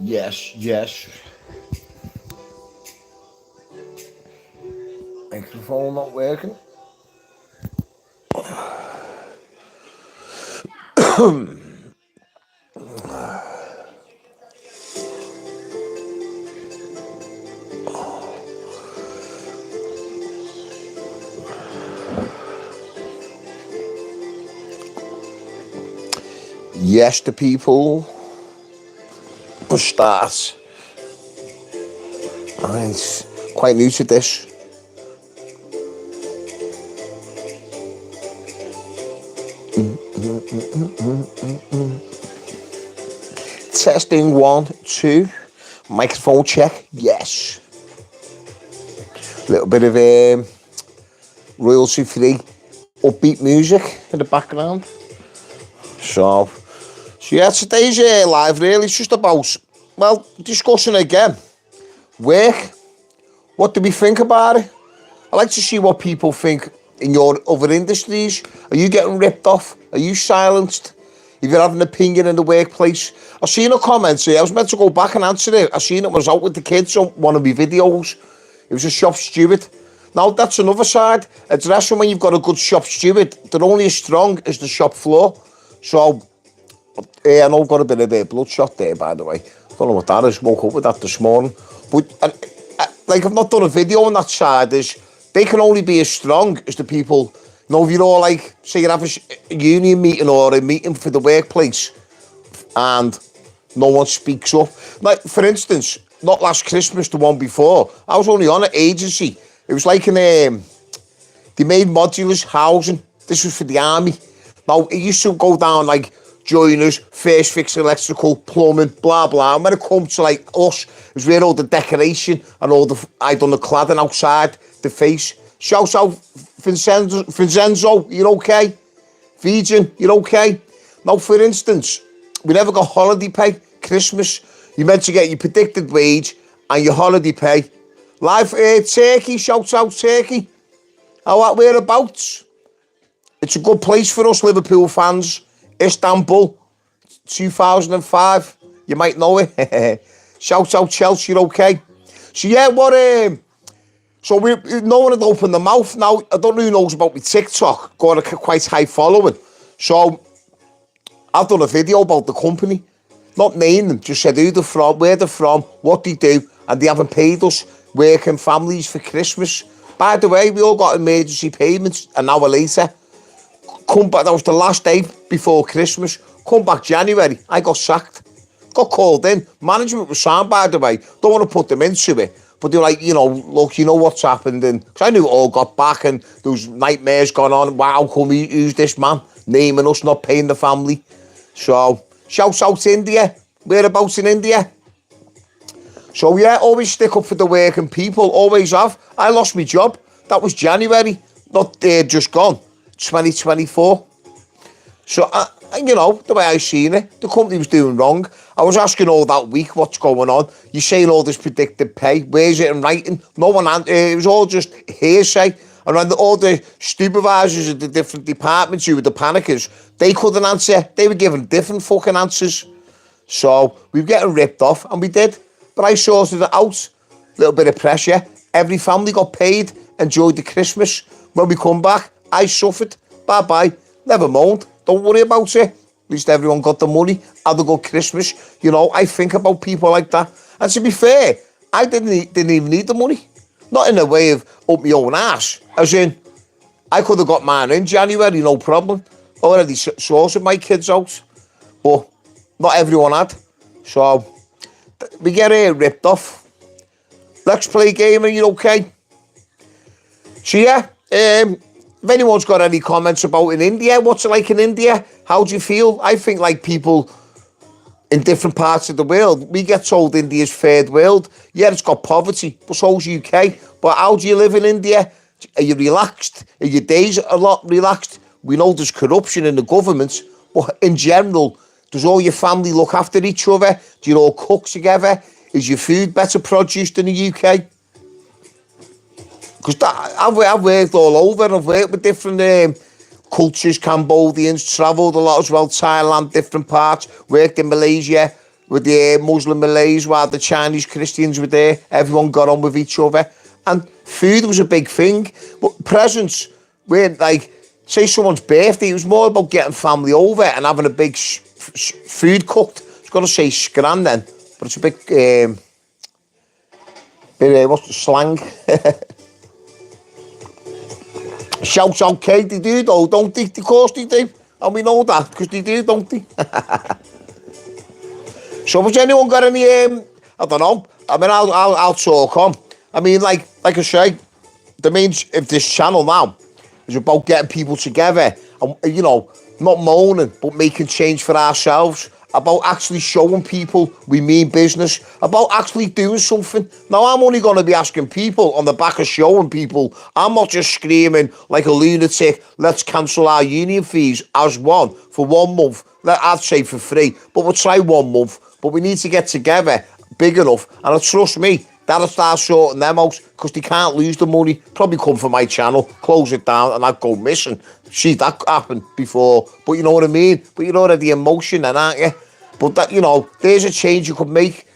Yes, yes. Microphone not working. Yes, the people will start. I'm quite new to this. Testing one, two. Microphone check. Yes. Little bit of royalty free upbeat music in the background. So yeah, today's live really it's just about, well, discussing again. Work. What do we think about it? I like to see what people think in your other industries. Are you getting ripped off? Are you silenced? If you have an opinion in the workplace. I seen a comment here. I was meant to go back and answer it. I seen it was out with the kids on one of my videos. It was a shop steward. Now, that's another side. Addressing when you've got a good shop steward, they're only as strong as the shop floor. So, I know I've got a bit of a bloodshot there, by the way. Don't know what that is. Woke up with that this morning. But, like, I've not done a video on that side. Is they can only be as strong as the people. You know, if you're all like, say you have a union meeting or a meeting for the workplace and no one speaks up. Like, for instance, not last Christmas, the one before, I was only on an agency. It was like they made modulars housing. This was for the army. Now, it used to go down like joiners, first fix electrical, plumbing, blah, blah. And when it comes to like us, it was where all the decoration and I done the cladding outside the face. Shout out Vincenzo, you're okay? Vigen, you're okay? Now, for instance, we never got holiday pay. Christmas, you meant to get your predicted wage and your holiday pay. Live Turkey, shout out Turkey. How whereabouts? It's a good place for us Liverpool fans. Istanbul, 2005. You might know it. Shout out Chelsea, you're okay? So yeah, so no one had opened their mouth. Now, I don't know who knows about me TikTok. Got a quite high following. So I've done a video about the company. Not naming them, just said who they're from, where they're from, what they do, and they haven't paid us working families for Christmas. By the way, we all got emergency payments an hour later. Come back, that was the last day before Christmas. Come back January, I got sacked. Got called in. Management was sound, by the way. Don't want to put them into it. But they're like, look, you know what's happened. And cause I knew it all got back and there was nightmares going on. Wow, come who's this man? Naming us, not paying the family. So, shouts out to India. Whereabouts in India? So yeah, always stick up for the working people. Always have. I lost my job. That was January. Not just gone. 2024. So, the way I seen it, the company was doing wrong. I was asking all that week what's going on. You're saying all this predicted pay. Where's it in writing? No one answered. It was all just hearsay. And when all the supervisors of the different departments who were the panickers, they couldn't answer. They were giving different fucking answers. So we were getting ripped off, and we did. But I sorted it out. A little bit of pressure. Every family got paid. Enjoyed the Christmas. When we come back, I suffered. Bye-bye. Never moaned. Don't worry about it. At least everyone got the money. Had a good Christmas. I think about people like that. And to be fair, I didn't even need the money. Not in a way of up my own ass. As in, I could have got mine in January, no problem. Already sorted my kids out. But not everyone had. So, we get ripped off. Let's play a game, are you okay? So yeah, if anyone's got any comments about in India, what's it like in India? How do you feel? I think like people in different parts of the world, we get told India's third world. Yeah, it's got poverty, but so's UK. But how do you live in India? Are you relaxed? Are your days a lot relaxed? We know there's corruption in the government, but in general, does all your family look after each other? Do you all cook together? Is your food better produced in the UK? Because I've worked all over. I've worked with different cultures, Cambodians, travelled a lot as well, Thailand, different parts, worked in Malaysia, with the Muslim Malays, while the Chinese Christians were there. Everyone got on with each other. And food was a big thing. But presents weren't like, say someone's birthday, it was more about getting family over and having a big food cooked. I was going to say scran then, but it's a big, what's the slang? Shouts out, okay, they do though, don't they? Of course they do. And we know that, because they do, don't they? So has anyone got any, I don't know, I mean, I'll talk on. I mean, like I say, the main of this channel now is about getting people together and, you know, not moaning, but making change for ourselves, about actually showing people we mean business, about actually doing something. Now, I'm only going to be asking people on the back of showing people. I'm not just screaming like a lunatic, let's cancel our union fees as one for 1 month. I'd say for free, but we'll try 1 month. But we need to get together big enough, and trust me, that'll start sorting them out, because they can't lose the money. Probably come from my channel, close it down, and I'd go missing. See, that happened before, but you know what I mean? But you know the emotion then, aren't you? But that, you know, there's a change you could make.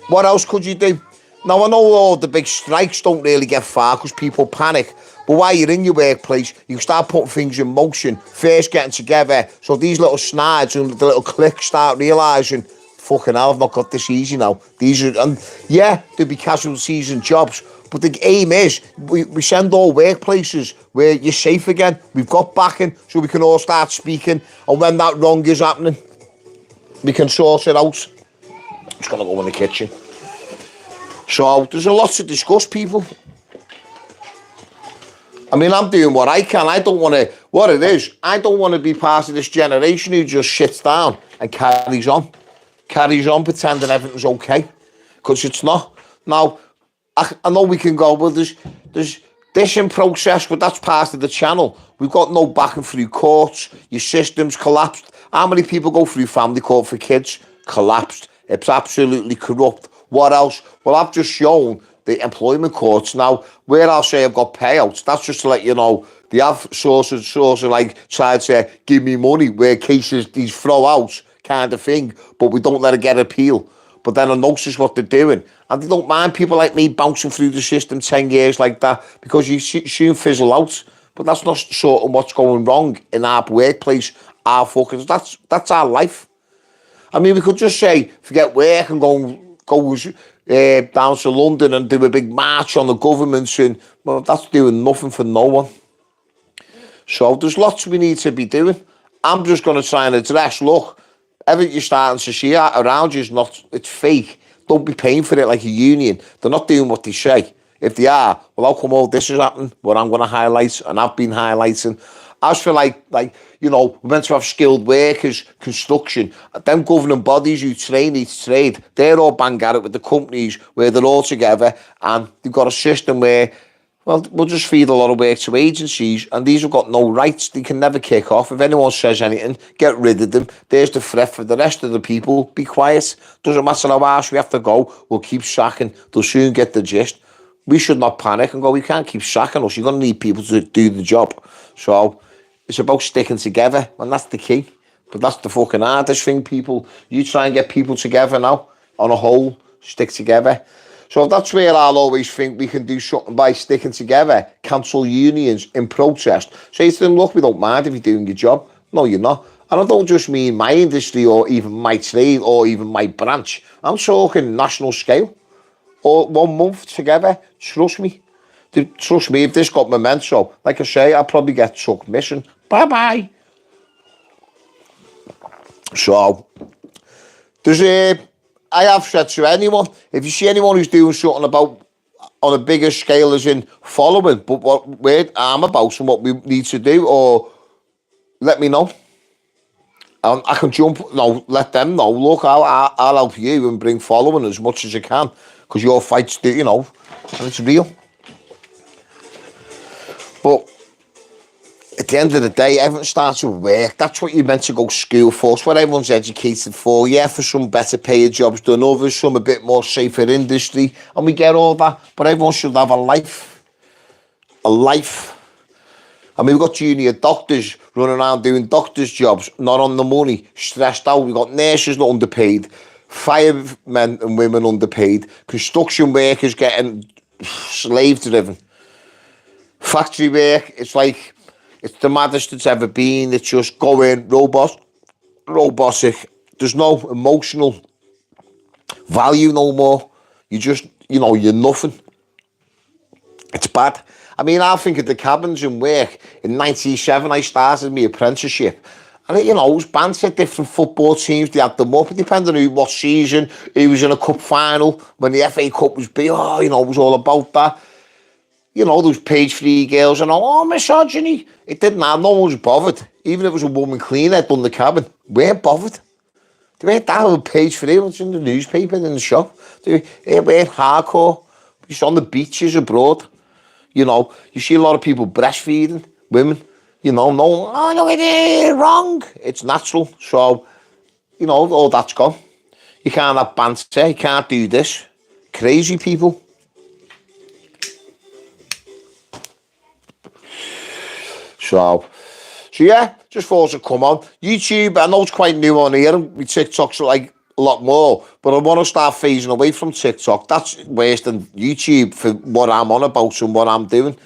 What else could you do? Now, I know all the big strikes don't really get far because people panic, but while you're in your workplace, you start putting things in motion, first getting together, so these little snides and the little clicks start realising, fucking hell, I've not got this easy now. These are, and yeah, there'll be casualties and jobs, but the aim is we send all workplaces where you're safe again. We've got backing, so we can all start speaking, and when that wrong is happening, we can sort it out. I'm just gonna go in the kitchen. So there's a lot to discuss, people. I mean, I'm doing what I can. I don't want to, what it is, I don't want to be part of this generation who just sits down and carries on pretending everything's okay, because it's not. Now, I know we can go, well, there's this in process, but that's part of the channel. We've got no backing through courts. Your system's collapsed. How many people go through family court for kids? Collapsed. It's absolutely corrupt. What else? Well, I've just shown the employment courts. Now, where I'll say I've got payouts, that's just to let you know, they have sources like tried to say, give me money, where cases these throw out kind of thing, but we don't let it get appeal. But then I notice what they're doing, and they don't mind people like me bouncing through the system 10 years like that, because you soon fizzle out. But that's not sort of what's going wrong in our workplace, our focus. That's our life. I mean, we could just say, forget work and go down to London and do a big march on the government, and well, that's doing nothing for no one. So there's lots we need to be doing. I'm just going to try and address, look, everything you're starting to see around you is not, it's fake. Don't be paying for it like a union. They're not doing what they say. If they are, well, how come all this is happening? What I'm going to highlight, and I've been highlighting. As for like, you know, we're meant to have skilled workers, construction, them governing bodies who train each trade, they're all bang at it with the companies where they're all together, and they've got a system where, well, we'll just feed a lot of work to agencies, and these have got no rights. They can never kick off. If anyone says anything, get rid of them. There's the threat for the rest of the people. Be quiet. Doesn't matter how harsh we have to go. We'll keep sacking. They'll soon get the gist. We should not panic and go, we can't keep sacking us. You're going to need people to do the job. So it's about sticking together, and that's the key. But that's the fucking hardest thing, people. You try and get people together now, on a whole, stick together. So that's where I'll always think we can do something by sticking together, cancel unions in protest. Say to them, look, we don't mind if you're doing your job. No, you're not. And I don't just mean my industry or even my trade or even my branch. I'm talking national scale. Or 1 month together, trust me. Trust me, if this got memento, like I say, I'll probably get took missing. Bye-bye. So, I have said to anyone, if you see anyone who's doing something about on a bigger scale as in following, but what I'm about and what we need to do, or let me know. I can let them know, look, I'll help you and bring following as much as I can, because your fight's, you know, and it's real. But at the end of the day, everything starts with work. That's what you're meant to go to school for. It's what everyone's educated for. Yeah, for some better paid jobs than others, some a bit more safer industry, and we get all that. But everyone should have a life. A life. I mean, we've got junior doctors running around doing doctors' jobs, not on the money, stressed out. We've got nurses not underpaid, firemen and women underpaid, construction workers getting slave driven, factory work, it's like, it's the maddest it's ever been. It's just going robotic. There's no emotional value no more. You just, you're nothing. It's bad. I mean, I think of the cabins in work. In 97, I started my apprenticeship. And, it was bands at different football teams. They had them up, depending on what season. Who was in a cup final. When the FA Cup was big, it was all about that. Those page 3 girls and all, misogyny. It didn't have, no one was bothered. Even if it was a woman cleaner done the cabin, weren't bothered. They weren't that on page 3, it was in the newspaper, in the shop. They weren't hardcore. It's on the beaches abroad. You see a lot of people breastfeeding, women, no, look at it, wrong. It's natural. So, all that's gone. You can't have banter, you can't do this. Crazy people. So yeah, just thought to come on. YouTube, I know it's quite new on here, and my TikTok's like a lot more, but I want to start phasing away from TikTok. That's worse than YouTube for what I'm on about and what I'm doing.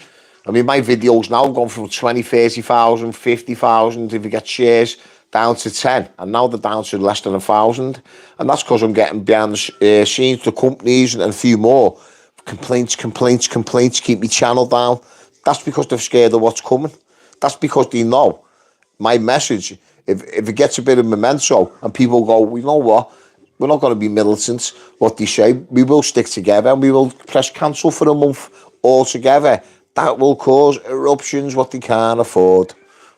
I mean, my videos now have gone from 20, 30,000, 50,000, if you get shares, down to 10, and now they're down to less than 1,000, and that's because I'm getting behind the scenes to companies and a few more. Complaints, keep my channel down. That's because they're scared of what's coming. That's because they know my message, if it gets a bit of memento and people go, you know what, we're not going to be militants, what they say, we will stick together and we will press cancel for a month altogether. That will cause eruptions what they can't afford.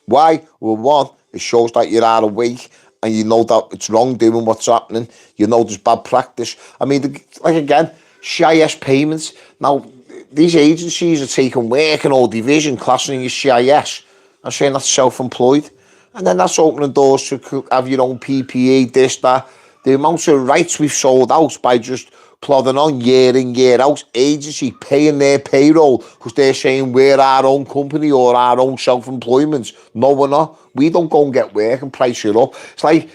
Why? Well, one, it shows that you're out awake and you know that it's wrong doing what's happening. You know there's bad practice. I mean, like again, CIS payments. Now, these agencies are taking work and all division, classing as CIS, and saying that's self-employed. And then that's opening doors to have your own PPE, this, that. The amount of rights we've sold out by just plodding on year in, year out, agency paying their payroll because they're saying we're our own company or our own self-employment. No, we're not. We don't go and get work and price it up. It's like,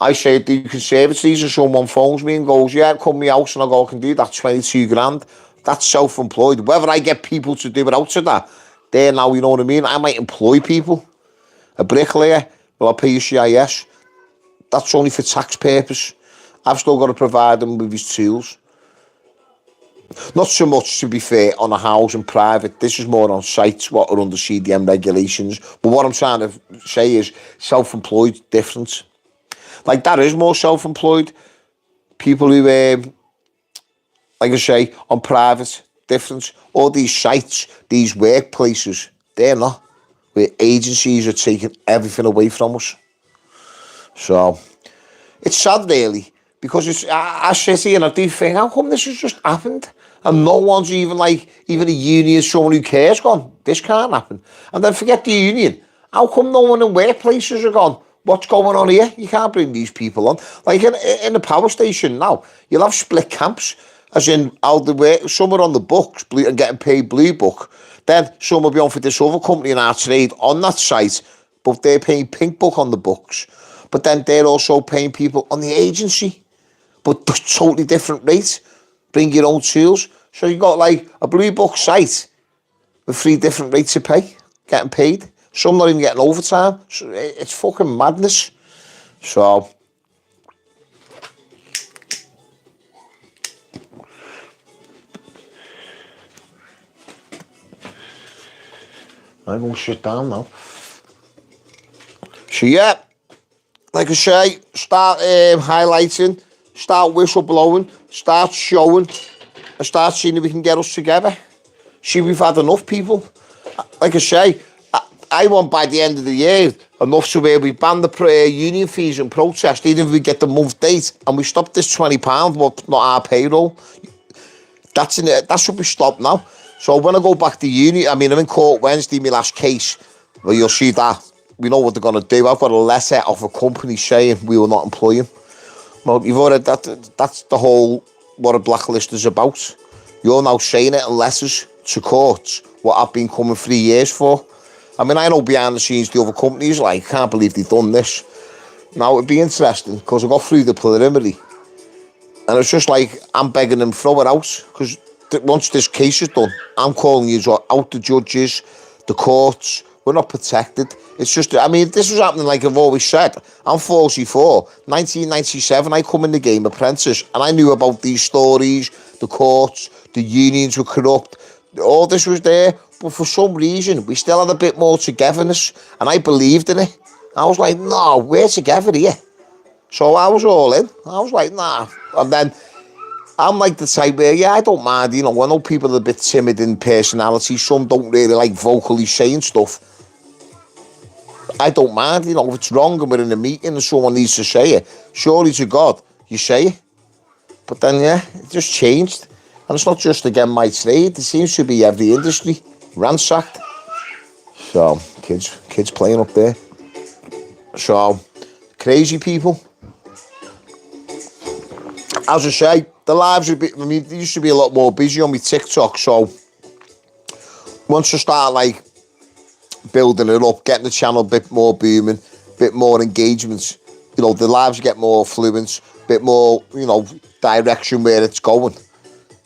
I say the Conservatives and someone phones me and goes, yeah, come to my house, and I go, I can do that, 22 grand. That's self-employed. Whether I get people to do it out of that, there now, you know what I mean? I might employ people. A bricklayer, well, I'll pay you CIS. That's only for tax purpose. I've still got to provide him with his tools. Not so much, to be fair, on a house and private. This is more on sites, what are under CDM regulations. But what I'm trying to say is self-employed different. Like, that is more self-employed. People who, like I say, on private, different. All these sites, these workplaces, they're not. Where agencies are taking everything away from us. So, it's sad, really. Because it's, I sit here and I do think, how come this has just happened? And no one's even a union, someone who cares, gone, this can't happen. And then forget the union. How come no one in workplaces are gone, what's going on here? You can't bring these people on. Like in the power station now, you'll have split camps, as in how the work, some are on the books and getting paid blue book. Then some will be on for this other company in our trade on that site, but they're paying pink book on the books. But then they're also paying people on the agency, but totally different rates. Bring your own tools. So you got like a blue book site with 3 different rates of pay, getting paid. Some not even getting overtime. So it's fucking madness. So I'm going to sit down now. So yeah, like I say, start highlighting, start whistleblowing, start showing, and start seeing if we can get us together. See, we've had enough people. Like I say, I want by the end of the year enough to where we ban the union fees and protest, even if we get the month date and we stop this £20, but not our payroll. That's in it. That should be stopped now. So when I go back to uni, I mean, I'm in court Wednesday, my last case. Well, you'll see that. We know what they're going to do. I've got a letter off a company saying we will not employ him. Well, you've already, that's the whole, what a blacklist is about. You're now saying it in letters to courts, what I've been coming 3 years for. I mean, I know behind the scenes the other companies, like, can't believe they've done this. Now, it'd be interesting, because I got through the preliminary, and it's just like, I'm begging them, throw it out, because once this case is done, I'm calling you out, the judges, the courts, we're not protected. It's just, I mean, this was happening, like I've always said. I'm 44, 1997, I come in the game, apprentice, and I knew about these stories, the courts, the unions were corrupt, all this was there, but for some reason, we still had a bit more togetherness, and I believed in it. I was like, no, we're together here. So I was all in. I was like, nah. And then I'm like the type where, yeah, I don't mind, I know people are a bit timid in personality, some don't really like vocally saying stuff. I don't mind, if it's wrong and we're in a meeting and someone needs to say it, surely to God, you say it. But then, yeah, it just changed. And it's not just, again, my trade, it seems to be every industry ransacked. So, kids playing up there. So, crazy people. As I say, the lives are a bit, they used to be a lot more busy on my TikTok, so once I start, like, building it up, getting the channel a bit more booming, a bit more engagements, the lives get more fluent, a bit more, direction where it's going.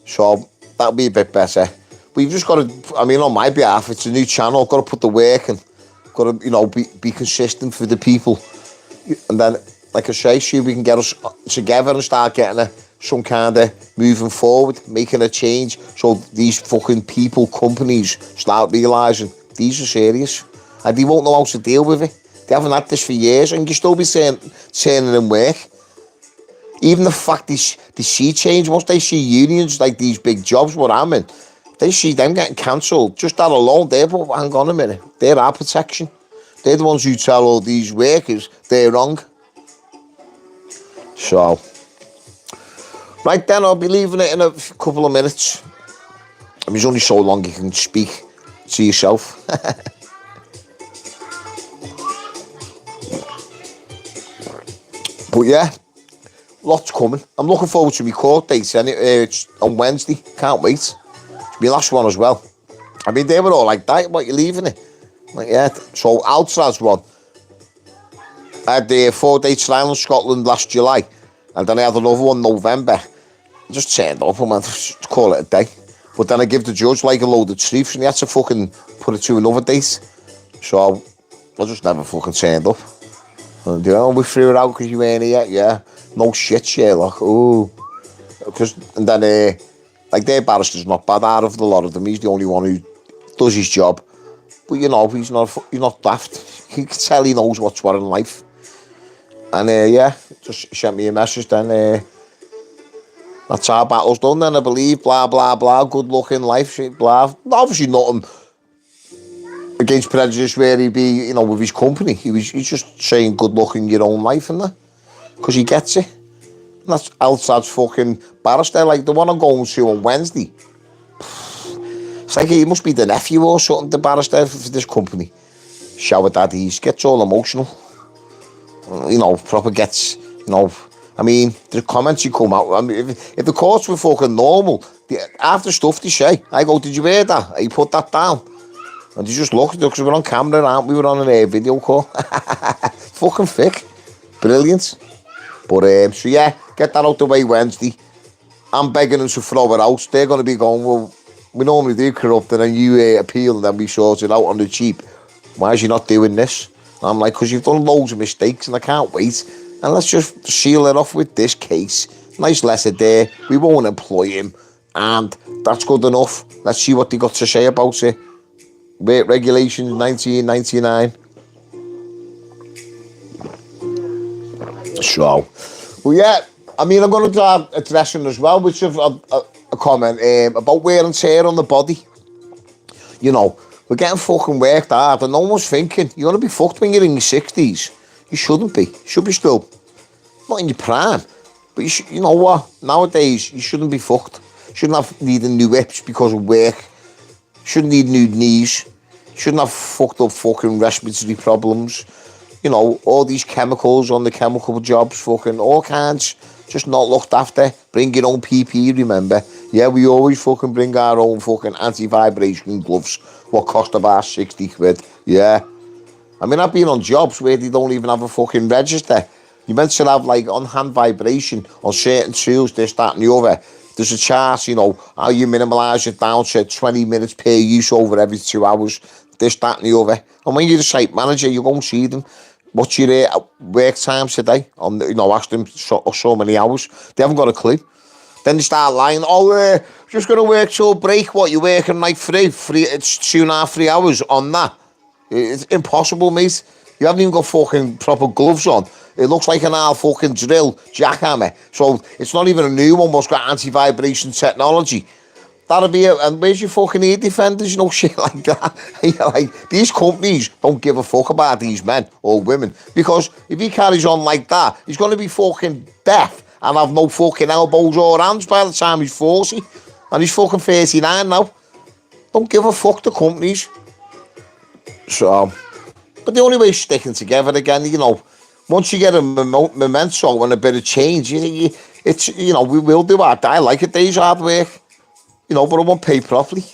So, that'll be a bit better. But you've just got to, on my behalf, it's a new channel, I've got to put the work in, got to, be consistent for the people. And then, like I say, see if we can get us together and start getting some kind of moving forward, making a change, so these fucking people, companies, start realising these are serious. And they won't know how to deal with it. They haven't had this for years, and you still be turning in work. Even the fact they see change, once they see unions, like these big jobs, what I'm in, they see them getting cancelled. Just that alone, hang on a minute, they're our protection. They're the ones who tell all these workers they're wrong. So, right then, I'll be leaving it in a couple of minutes. There's only so long you can speak to yourself. But yeah, lots coming. I'm looking forward to my court date. It's on Wednesday. Can't wait. It's my last one as well. They were all like, that, what, you leaving it? Like, yeah. So, Altra's one. I had the 4-day trial in Scotland last July. And then I had another one in November. I just turned up and went, just call it a day. But then I give the judge like a load of truths and he had to fucking put it to another date. So, I just never fucking turned up. And, we threw it out because you weren't here. Yeah. No shit, Sherlock. Ooh. And then, like, their barrister's not bad out of the lot of them. He's the only one who does his job. But, he's not daft. You can tell he knows what's what in life. And, yeah, just sent me a message then. That's our battle's done then, I believe. Blah, blah, blah. Good luck in life. Blah. Obviously, nothing against prejudice where he'd be, with his company. He's just saying good luck in your own life and that. Because he gets it. And that's Altad's fucking barrister, like the one I'm going to on Wednesday. It's like he must be the nephew or something, the barrister for this company. Shower daddies, gets all emotional. Proper gets, the comments you come out, if the courts were fucking normal, after stuff they say, I go, did you hear that? He put that down. And they just look at it, because we're on camera, aren't we? We were on a video call. Fucking thick. Brilliant. But, so yeah, get that out the way Wednesday. I'm begging them to throw it out. They're going to be going, well, we normally do corrupt, and then you appeal, and then we sort it out on the cheap. Why is you not doing this? And I'm like, because you've done loads of mistakes, and I can't wait. And let's just seal it off with this case. Nice letter there. We won't employ him. And that's good enough. Let's see what they got to say about it. Weight regulations 1999. So, well, yeah, I'm going to address it as well, which is a comment about wear and tear on the body. We're getting fucking worked hard, and no one's thinking, you're going to be fucked when you're in your 60s. You shouldn't be. You should be still. Not in your prime. But you know what? Nowadays, you shouldn't be fucked. You shouldn't have needing new hips because of work. You shouldn't need new knees. You shouldn't have fucked up fucking respiratory problems. All these chemicals on the chemical jobs, fucking all kinds, just not looked after. Bring your own PPE, remember? Yeah, we always fucking bring our own fucking anti-vibration gloves. What cost about 60 quid? Yeah. I've been on jobs where they don't even have a fucking register. You're meant to have like on-hand vibration on certain tools, this, that, and the other. There's a chart, you know, how you minimise it down to 20 minutes per use over every 2 hours, this, that, and the other. And when you're the site manager, you won't see them. What's your work times today? On, you know, ask them so many hours. They haven't got a clue. Then they start lying. Oh, just going to work till break. What, you're working like free? It's 2.5, 3 hours on that. It's impossible, mate. You haven't even got fucking proper gloves on. It looks like an old fucking drill jackhammer. So it's not even a new one what's got anti-vibration technology. That'll be it. And where's your fucking ear defenders? You know, shit like that. Like, these companies don't give a fuck about these men or women. Because if he carries on like that, he's going to be fucking deaf and have no fucking elbows or hands by the time he's 40. And he's fucking 39 now. Don't give a fuck, the companies. So, but the only way is sticking together again, you know, once you get a memento and a bit of change, it's, you know, we will do that. I like a day's hard work, you know, but I won't pay properly.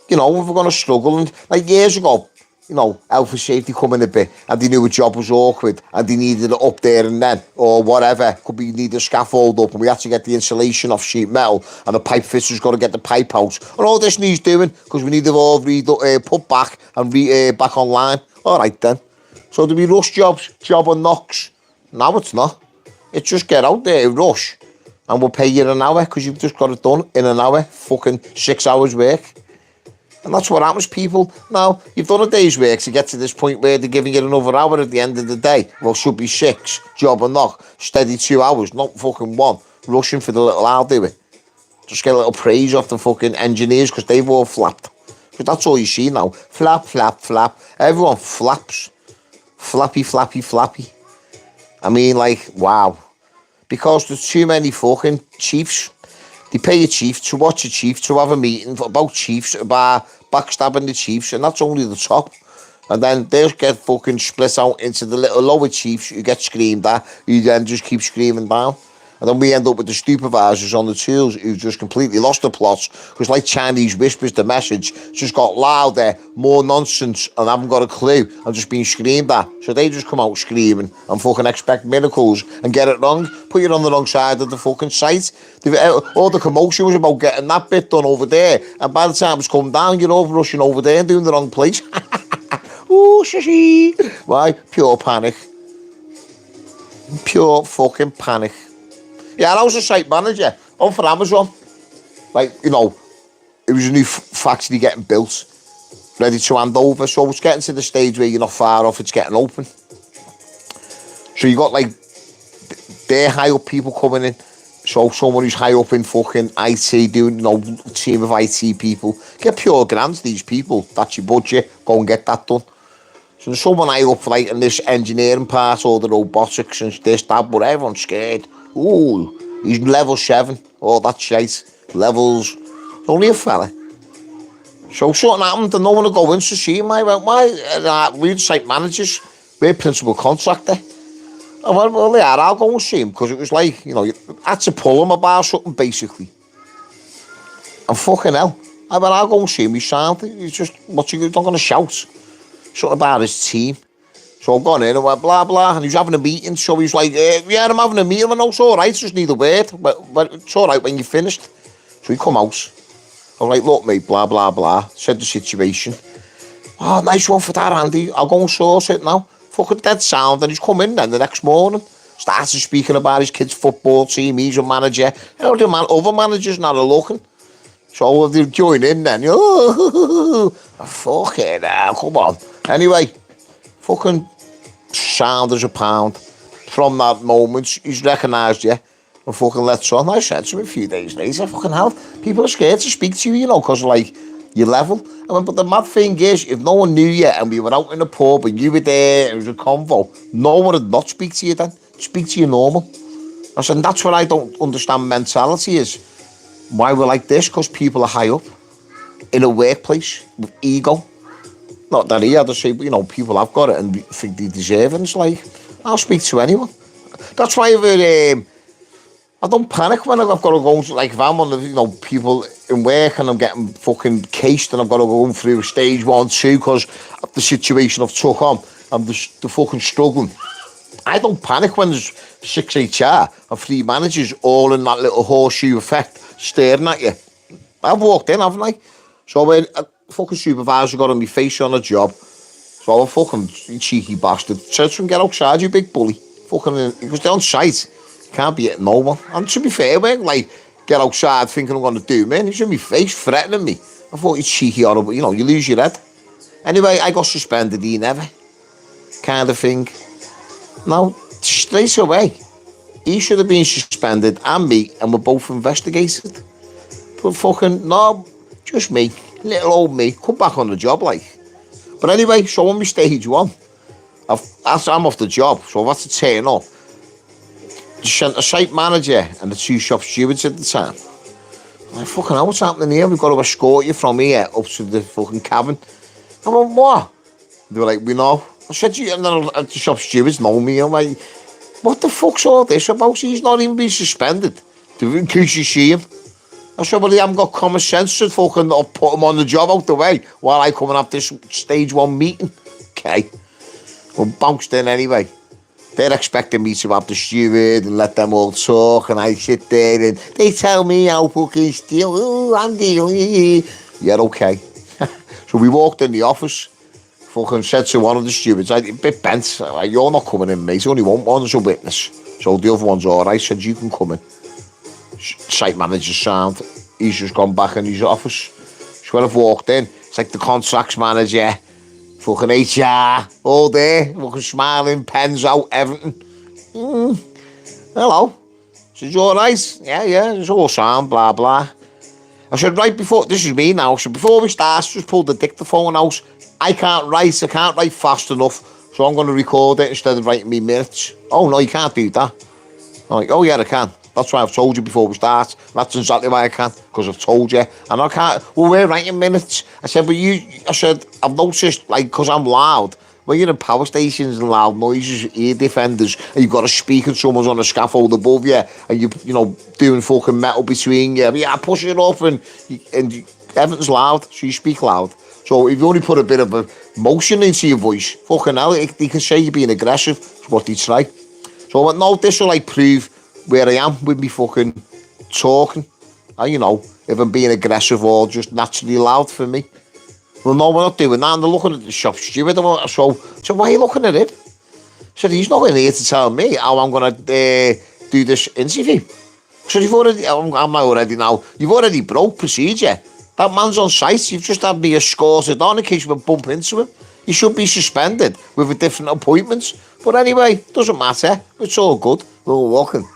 You know, if we're going to struggle, and like years ago, you know, health and safety come in a bit, and they knew a job was awkward, and they needed it up there and then, or whatever. Could be need a scaffold up, and we had to get the insulation off sheet metal, and the pipe fitter's got to get the pipe out, and all this needs doing because we need it all put back and back online. All right then. So there'll be rush jobs, job on knocks. Now it's not. It's just get out there, rush, and we'll pay you an hour because you've just got it done in an hour, fucking 6 hours work. And that's what happens, people. Now, you've done a day's work to get to this point where they're giving you another hour at the end of the day. Well, should be 6, job or knock, steady 2 hours, not fucking 1. Rushing for the little I'll do it. Just get a little praise off the fucking engineers because they've all flapped. Because that's all you see now. Flap, flap, flap. Everyone flaps. Flappy, flappy, flappy. I mean, like, wow. Because there's too many fucking chiefs. They pay a chief to watch a chief, to have a meeting about chiefs, about backstabbing the chiefs, and that's only the top. And then they'll get fucking split out into the little lower chiefs who get screamed at, who then just keep screaming down. And then we end up with the supervisors on the tools who just completely lost the plots, because like Chinese whispers, the message just got louder, more nonsense, and haven't got a clue, and just being screamed at. So they just come out screaming and fucking expect miracles and get it wrong, put you on the wrong side of the fucking site. All the commotion was about getting that bit done over there, and by the time it's come down, you're over rushing over there and doing the wrong place. Ooh, shishi. Why? Pure panic. Pure fucking panic. Yeah, I was a site manager on for Amazon. Like, you know, it was a new factory getting built, ready to hand over. So it's getting to the stage where you're not far off, it's getting open. So you got like, their high up people coming in. So someone who's high up in fucking IT, doing, you know, team of IT people. Get pure grants, these people. That's your budget. Go and get that done. So there's someone high up, like, in this engineering part, all the robotics and this, that, but everyone's scared. Ooh, he's level 7. Oh, that's shite. Levels. Only a fella. So something happened and no one will go in to see him. I went, why? We're site managers. We're principal contractor. I went, well, yeah, I'll go and see him. Because it was like, you know, you had to pull him about something, basically. And fucking hell. I went, I'll go and see him. He's sound. He's just, what's he not going to shout? Something about his team. So I've gone in and went, blah, blah, and he was having a meeting, so he was like, yeah, I'm having a meeting. I went, no, it's all right, just need a word, but it's all right when you're finished. So he come out. I was like, look, mate, blah, blah, blah, said the situation. Oh, nice one for that, Andy. I'll go and source it now. Fucking dead sound, and he's come in then the next morning, started speaking about his kid's football team, he's a manager. You know, other managers now are looking. So they join in then, oh, fucking hell, come on. Anyway, fucking sound as a pound. From that moment, he's recognised you and fucking lets on. I said to him a few days later, fucking hell, people are scared to speak to you, you know, because, like, your level. I mean, but the mad thing is, if no one knew you and we were out in the pub and you were there, it was a convo, no one would not speak to you then. Speak to you normal. I said, and that's what I don't understand mentality is. Why we're like this, because people are high up in a workplace with ego. Not that he had to say, but, you know, people have got it and think they deserve it. It's like, I'll speak to anyone. That's why I don't panic when I've got to go, like, if I'm on the, you know, people in work and I'm getting fucking cased and I've got to go through stage 1, 2 because of the situation I've took on. I'm just the fucking struggling. I don't panic when there's 6 HR and 3 managers all in that little horseshoe effect staring at you. I've walked in, haven't I? So when a fucking supervisor got on my face on a job, so a fucking cheeky bastard said to him, get outside, you big bully. Fucking, he was on site. Can't be hitting no one. And to be fair, man, like, get outside thinking I'm going to do, man. He's in my face, threatening me. I thought he's cheeky horrible, you know, you lose your head. Anyway, I got suspended, he never. Kind of thing. Now, straight away, he should have been suspended and me, and we're both investigated. But fucking, no, just me, little old me, come back on the job, like. But anyway, so on my stage 1, I'm off the job, so I've had to turn up. The site manager and the 2 shop stewards at the time. I'm like, fucking hell, what's happening here? We've got to escort you from here up to the fucking cabin. I went, what? They were like, we know. I said, and then the shop stewards know me. I'm like, what the fuck's all this about? He's not even been suspended. In case you see him. I said, well, he haven't got common sense to fucking put him on the job out the way while I come and have this stage 1 meeting. Okay. Well, bounced in anyway. They're expecting me to have the steward and let them all talk, and I sit there and they tell me how fucking steal. Oh, I'm dealing. Yeah, okay. So we walked in the office. Fucking said to one of the stewards, a bit bent, like, you're not coming in, mate. Only one's a witness. So the other one's all right. Said, you can come in. Site manager sound. He's just gone back in his office. So when I've walked in, it's like the contracts manager, fucking HR, all there, fucking smiling, pens out, everything. Hello. I said, you all right? Yeah, it's all sound, blah, blah. I said, right before, this is me now, so before we start, just pull the dictaphone out. I can't write fast enough, so I'm going to record it instead of writing me minutes. Oh, no, you can't do that. I'm like, oh, yeah, I can. That's why I've told you before we start. That's exactly why I can, because I've told you. And I can't, well, we're writing minutes. I said, I've noticed, like, because I'm loud, when you're in power stations and loud noises, ear defenders, and you've got a speaker and someone's on a scaffold above you, and you know, doing fucking metal between you, yeah, push it up, and everything's loud, so you speak loud. So if you only put a bit of emotion into your voice, fucking hell, they can say you're being aggressive, is what they try. So I went, no, this will, like, prove where I am with me fucking talking. And, you know, if I'm being aggressive or just naturally loud for me. Well, no, we're not doing that. And they're looking at the shop steward. So why are you looking at him? I said, he's not in here to tell me how I'm going to do this interview. I said, you've already broke procedure. That man's on site. You've just had me escorted on in case we bump into him. He should be suspended with a different appointments. But anyway, doesn't matter. It's all good. We're all walking.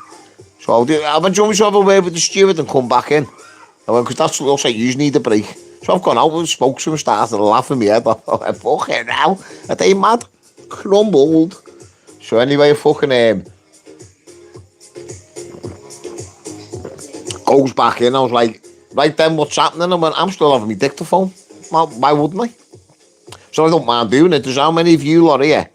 So I've enjoyed myself away with the steward and come back in. I went, because that looks like you need a break. So I've gone out and spoke to him, started laughing me head off. I went, fucking hell. Are they mad? Crumbled. So anyway, fucking goes back in. I was like, right then, what's happening? I went, I'm still having my dictaphone. Well, why wouldn't I? So I don't mind doing it. There's how many of you lot here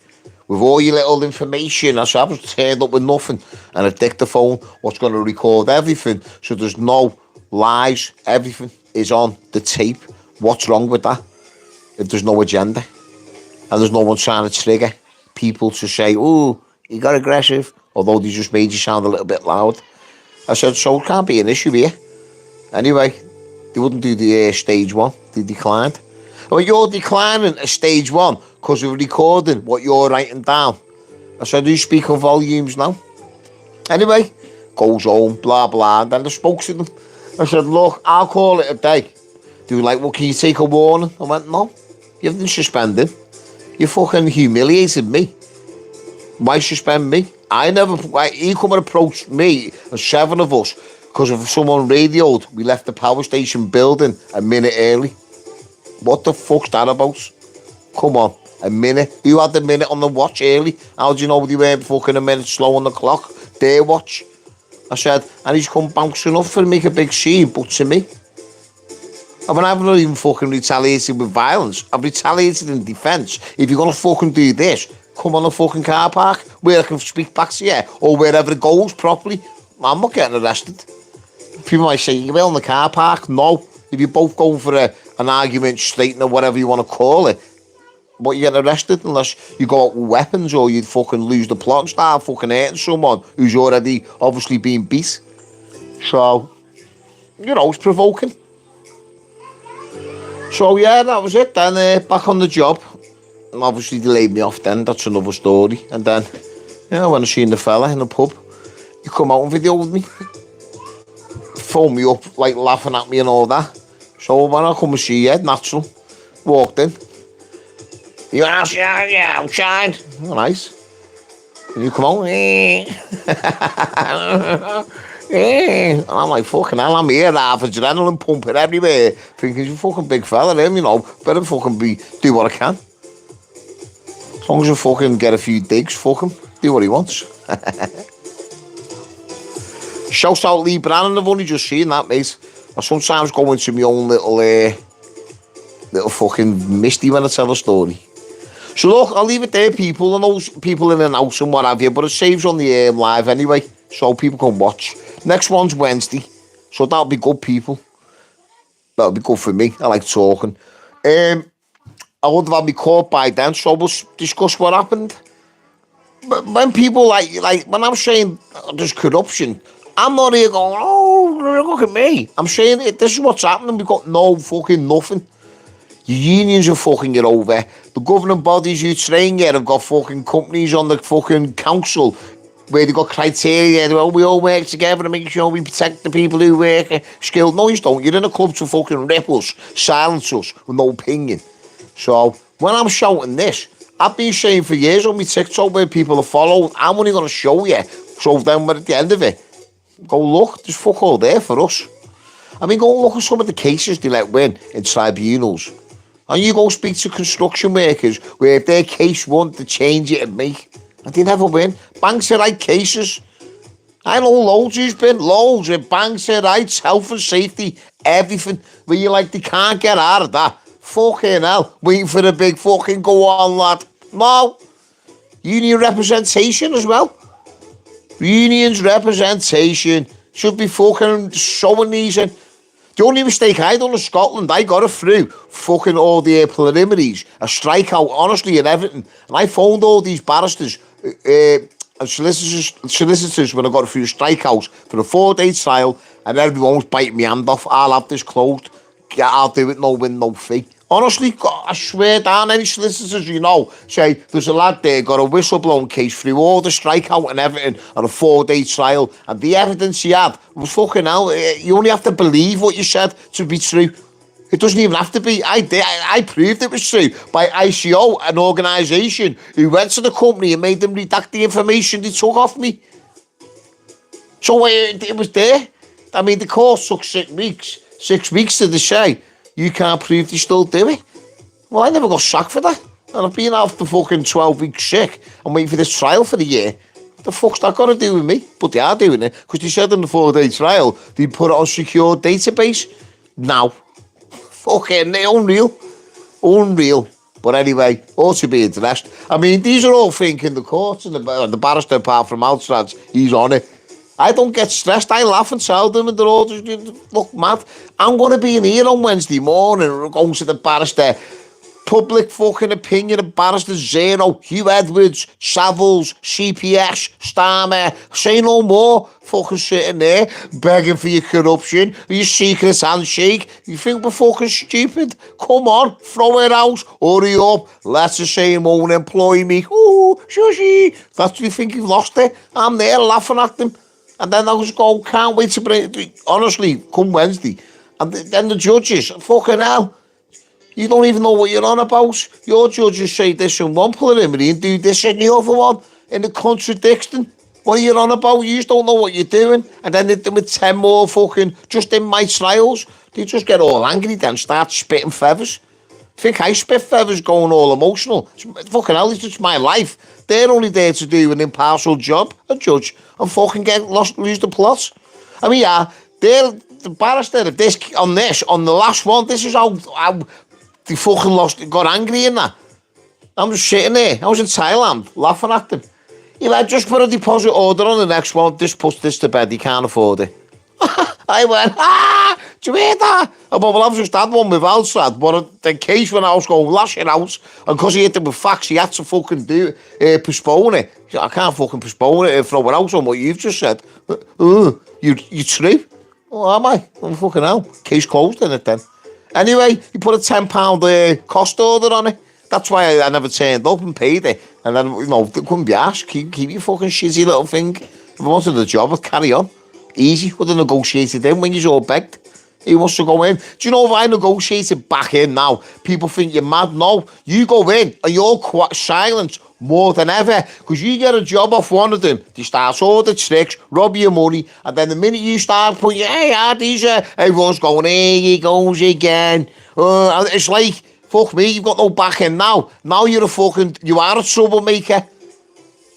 with all your little information. I said, I was turned up with nothing and a dictaphone, what's going to record everything. So there's no lies. Everything is on the tape. What's wrong with that? If there's no agenda and there's no one trying to trigger people to say, oh, you got aggressive, although they just made you sound a little bit loud. I said, so it can't be an issue here. Anyway, they wouldn't do the stage 1. They declined. Well, you're declining a stage 1 because we're recording what you're writing down. I said, do you speak on volumes now? Anyway, goes home, blah, blah. And then I spoke to them. I said, look, I'll call it a day. They were like, well, can you take a warning? I went, no, you haven't suspended. You fucking humiliated me. Why suspend me? He come and approached me and 7 of us because if someone radioed, we left the power station building a minute early. What the fuck's that about? Come on, a minute. You had the minute on the watch early. How do you know they weren't fucking a minute slow on the clock? Their watch. I said, and he's come bouncing up for make a big scene, but to me. I mean, I've not even fucking retaliated with violence. I've retaliated in defence. If you're going to fucking do this, come on the fucking car park where I can speak back to you or wherever it goes properly. I'm not getting arrested. People might say, you're in the car park. No. If you're both going for an argument, straight or whatever you want to call it, but you get arrested unless you go out with weapons or you fucking lose the plot and start fucking hurting someone who's already obviously being beat. So, you know, it's provoking. So yeah, that was it. Then back on the job. And obviously they laid me off then, that's another story. And then, you know, when I seen the fella in the pub, he come out and videoed me. Phoned me up, like laughing at me and all that. So when I come and see you, natural, walked in. You outside? Oh, nice. And you come out, and I'm like, fucking hell, I'm here, half adrenaline pumping everywhere. Thinking, you fucking big fella, you know, better fucking do what I can. As long as I fucking get a few digs, fuck him, do what he wants. Shout out Lee Brannan, I've only just seen that, mate. I sometimes go into my own little fucking misty when I tell a story. So look, I'll leave it there, people. I know people in and out and what have you, but it saves on the live anyway, so people can watch. Next one's Wednesday, so that'll be good, people. That'll be good for me. I like talking. I would have had me caught by then, so we'll discuss what happened. But when people like when I'm saying there's corruption, I'm not here going, oh, look at me. I'm saying this is what's happening. We've got no fucking nothing. Your unions are fucking it over. The governing bodies you train here have got fucking companies on the fucking council where they've got criteria. Well, we all work together to make sure we protect the people who work skilled. No, you don't. You're in a club to fucking rip us, silence us with no opinion. So when I'm shouting this, I've been saying for years on my TikTok where people are following, I'm only going to show you. So then we're at the end of it. Go look, there's fuck all there for us. I mean, go look at some of the cases they let win in tribunals. And you go speak to construction workers where if their case won, to change it and make. And they never win. Banks of right cases. I know loads who's been, loads of banks of rights, health and safety, everything. Where you're like, they can't get out of that. Fucking hell, waiting for the big fucking go on, lad. No. Union representation as well. Unions representation should be fucking showing these in. The only mistake I done in Scotland, I got it through fucking all the preliminaries, a strikeout, honestly, and everything. And I phoned all these barristers and solicitors when I got it through strikeouts for a 4-day trial, and everyone was biting me hand off. I'll have this closed. I'll do it, no win, no fee. Honestly, I swear down, any solicitors you know say there's a lad there got a whistleblown case through all the strikeout and everything on a 4-day trial, and the evidence he had was fucking hell. You only have to believe what you said to be true. It doesn't even have to be. I proved it was true by ICO, an organisation who went to the company and made them redact the information they took off me. So it was there. I mean, the course took 6 weeks. 6 weeks to say you can't prove they still do it. Well, I never got sacked for that. And I've been out for fucking 12 weeks sick. I'm waiting for this trial for the year. What the fuck's that got to do with me? But they are doing it, because they said in the 4-day trial, they put it on secure database. Now. Fucking unreal. Unreal. But anyway, all to be addressed. I mean, these are all thinking the courts and the barrister, apart from Alstrad, he's on it. I don't get stressed. I laugh and tell them, and they're all just look mad. I'm going to be in here on Wednesday morning, going to the barrister. Public fucking opinion of barrister zero. Hugh Edwards, Savills, CPS, Starmer. Say no more. Fucking sitting there begging for your corruption, your secret handshake. You think we're fucking stupid? Come on, throw it out. Hurry up. Let's just say he won't employ me. Ooh, shushy. That's what you think you've lost it. I'm there laughing at them. And then I was going, can't wait to bring it. Honestly, come Wednesday. And then the judges, fucking hell. You don't even know what you're on about. Your judges say this in one preliminary and do this in the other one. And it contradicts them. What are you on about? You just don't know what you're doing. And then they do with 10 more fucking, just in my trials. They just get all angry then start spitting feathers. Think I spit feathers going all emotional. Fucking hell, it's just my life. They're only there to do an impartial job, a judge, and fucking lose the plot. I mean, yeah, they're the barrister of this, on the last one, this is how they fucking got angry in that. I'm just sitting there. I was in Thailand, laughing at them. If I just put a deposit order on the next one, this puts this to bed, he can't afford it. I went, Do you hear that? Well, I've just had one with Alstrad, but in case when I was going lashing out, and because he hit it with facts, he had to fucking postpone it. I can't fucking postpone it and throw it out on what you've just said. You true? Oh, am I? Oh, fucking hell. Case closed in it then. Anyway, he put a £10 cost order on it. That's why I never turned up and paid it. And then, they couldn't be asked. Keep your fucking shitty little thing. If I wanted the job, I'd carry on. Easy. Would have negotiated in when you're all begged. He wants to go in. Do you know if I negotiated back in now, people think you're mad? No. You go in and you're silent more than ever. Because you get a job off one of them. They start all the tricks, rob your money. And then the minute you start putting, hey, these everyone's going, here he goes again. It's like, fuck me, you've got no back end now. Now you are a troublemaker.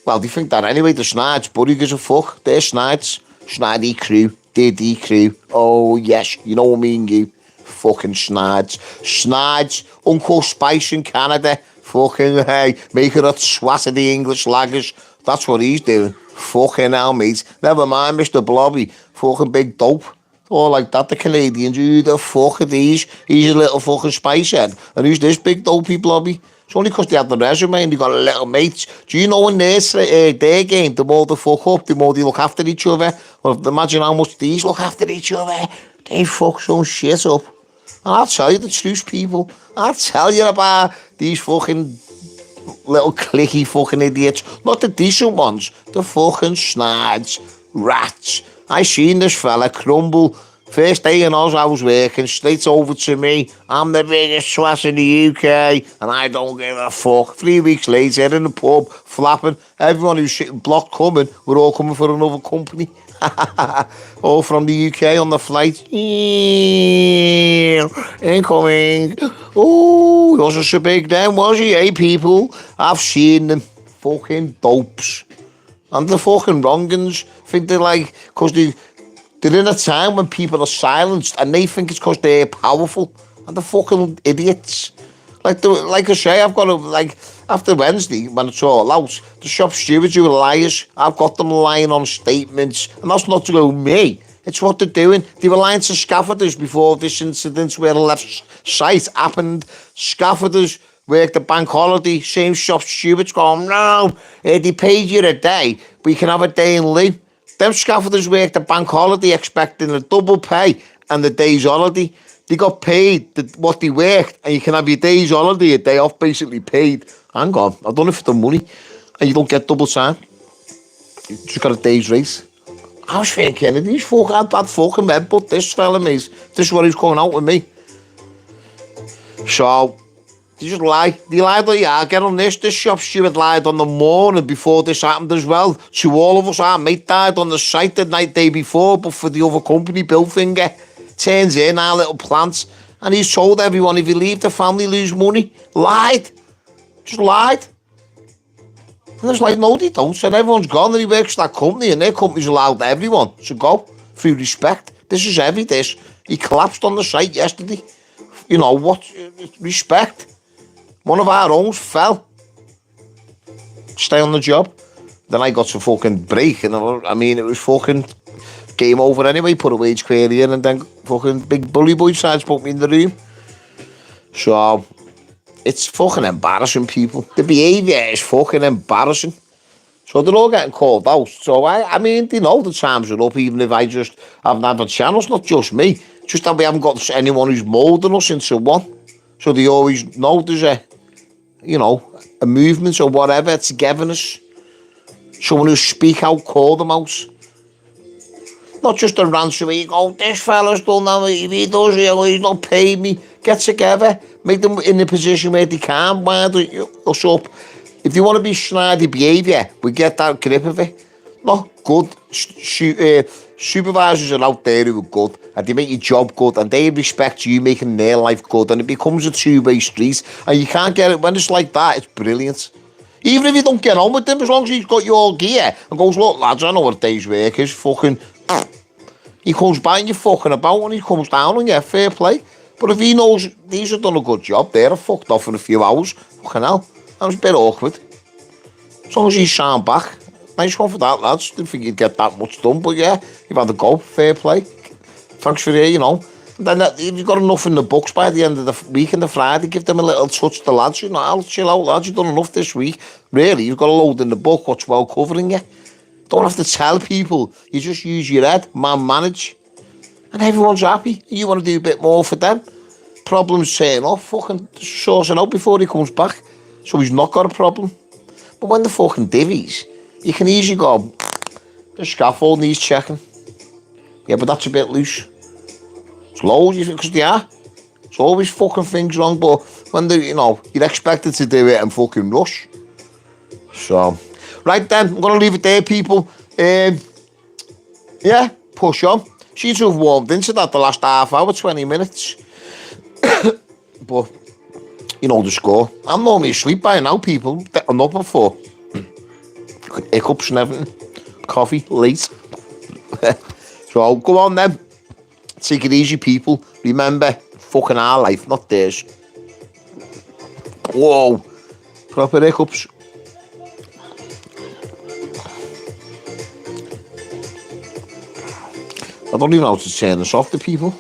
Well, they think that anyway, the Sniders. Buddy gives a fuck. They're Sniders. Snidey crew. DD crew. Oh, yes, you know what I mean, you. Fucking Sniders. Sniders. Uncle Spice in Canada. Fucking, hey, making a swat of the English laggers. That's what he's doing. Fucking hell, mate. Never mind, Mr. Blobby. Fucking big dope. All like that, the Canadians. Who the fuck are these? He's a little fucking spice head. And who's this big dopey Blobby? It's only because they have the resume and they got a little mates. Do you know in their game, the more they fuck up, the more they look after each other? Well, imagine how much these look after each other. They fuck some shit up. And I'll tell you the truth, people. I'll tell you about these fucking little clicky fucking idiots. Not the decent ones. The fucking snads. Rats. I seen this fella crumble. First day in Oz I was working, straight over to me. I'm the biggest swat in the UK, and I don't give a fuck. 3 weeks later, in the pub, flapping. Everyone who's sitting block coming, we're all coming for another company. All from the UK on the flight. Incoming. Oh, he wasn't so big then, was he? Hey, people, I've seen them. Fucking dopes. And the fucking wrongins think they're like, because they're in a time when people are silenced and they think it's because they're powerful. And they're fucking idiots. Like I say, I've got to, after Wednesday, when it's all out, the shop stewards who are liars, I've got them lying on statements. And that's not to go me. It's what they're doing. They were lying to scaffolders before this incident where the left site happened. Scaffolders work the bank holiday, same shop stewards going, no, they paid you a day, but you can have a day in lieu. Them scaffolders work the bank holiday expecting a double pay and the day's holiday. They got paid what they worked, and you can have your day's holiday, a day off, basically paid. Hang on, I've done it for the money, and you don't get double time. You just got a day's race. I was thinking, these folk had bad fucking men, but this fella, mate, this is what he's coming out with me. So, they just lie. They lied on, yeah, get on this. This shop steward lied on the morning before this happened as well. To all of us, our mate died on the site the day before, but for the other company, Billfinger, turns in our little plants, and he's told everyone if you leave the family, lose money. Lied. Just lied. And it's like, no, they don't. And everyone's gone, and he works for that company, and their company's allowed everyone to go through respect. This is heavy, this. He collapsed on the site yesterday. You know what? Respect. One of our own fell. Stay on the job. Then I got to fucking break, and it was fucking game over anyway. Put a wage query in, and then fucking big bully boy decides to put me in the room. So, it's fucking embarrassing, people. The behaviour is fucking embarrassing. So they're all getting called out. So, they know the times are up, even if I just haven't had the channels, not just me. Just that we haven't got anyone who's moulding us into one. So they always know there's a movement or whatever, togetherness. Someone who speak out, call them out. Not just a ransom where you go, this fella's done that, if he does, he's not paid me. Get together, make them in a position where they can wind us up. If they want to be snidey behaviour, we get that grip of it. Not good. Supervisors are out there who are good, and they make your job good, and they respect you making their life good, and it becomes a two-way street, and you can't get it. When it's like that, it's brilliant. Even if you don't get on with them, as long as he's got your gear and goes, look, lads, I know what a day's work is, fucking... He comes by and you're fucking about, and he comes down on you, fair play. But if he knows these have done a good job, they're fucked off in a few hours, fucking hell, that was a bit awkward. As long as he's sound back. Nice one for that, lads. Didn't think you'd get that much done, but yeah, you've had a go. Fair play. Thanks for Then if you've got enough in the books by the end of the week and the Friday, give them a little touch to the lads. You know, I'll chill out, lads. You've done enough this week. Really, you've got a load in the book, what's well covering you. Don't have to tell people. You just use your head, manage. And everyone's happy. You want to do a bit more for them. Problems turn off, fucking sourcing out before he comes back. So he's not got a problem. But when the fucking divvies, you can easily go, the scaffold needs checking. Yeah, but that's a bit loose. It's loads, because they are. It's always fucking things wrong, but when they, you're expected to do it and fucking rush. So, right then, I'm going to leave it there, people. Yeah, push on. Seems to have warmed into that the last half hour, 20 minutes. But, you know the score. I'm normally asleep by now, people. I'm not before. Hiccups and everything. Coffee, late. So, go on then. Take it easy, people. Remember, fucking our life, not theirs. Whoa. Proper hiccups. I don't even know how to turn this off to people.